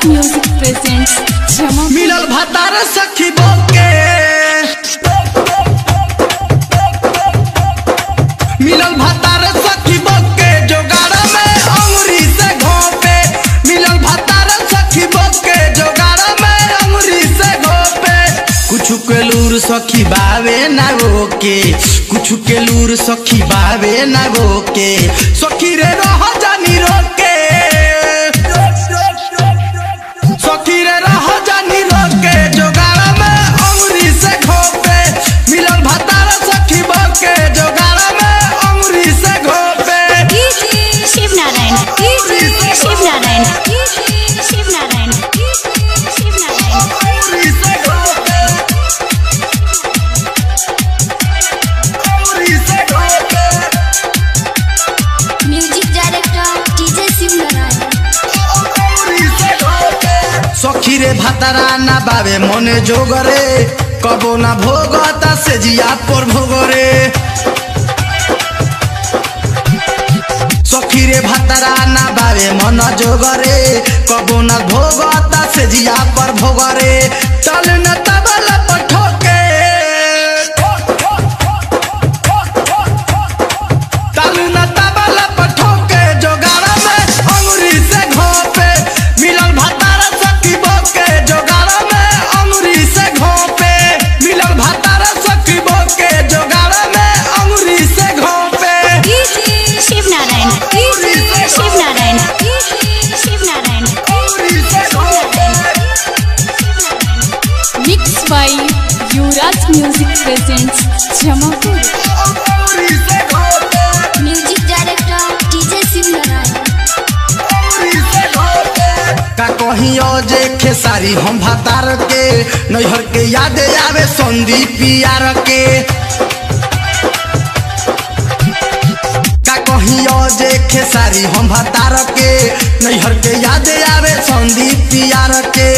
music presents मिलल भतार सखी बोके मिलल भतार सखी बोके जोगाड़ में अंगुरी से घोपे मिलल भतार सखी बोके जोगाड़ में अंगुरी से घोपे कुछ के लूर सखी बावे ना रोके कुछ के लूर सखी बावे ना रोके सखी रे रह जानी रोके सखी रे रह जानी रोके जोगाड़ में अंगुरी से घोपे मिलल भतार सखी बोके जोगाड़ में अंगुरी से घोपे शिव नारायण शिव नारायण शिव नारायण शिव नारायण अंगुरी से घोपे अंगुरी से घोपे music director DJ Shiv Narayan सखी रे भतारा ना बावे मने जोगरे कबो ना भोगता से जिया पर भोगरे सखी रे भतारा ना बावे मन जोगरे कबो ना भोगता से जिया पर भोगरे चल न तबला पठोके चल न तबला पठोके जोगाड़ में अंगुरी से घोपे मिलल भतार सखी बोके जोगाड़ में अंगुरी से घोपे मिलल भतार सखी बोके जोगाड़ में अंगुरी से घोपे शिव नारायण शिव नारायण शिव नारायण अंगुरी से घोपे mix by Yuvraj music presents Jamapur अंगुरी से घोपे music director DJ Shiv Narayan का कहीं जे खेसारी हम भतार के नैहर के याद आवे संदीप यार के का कहीं जे खेसारी हम भतार के नैहर के याद आवे संदीप यार के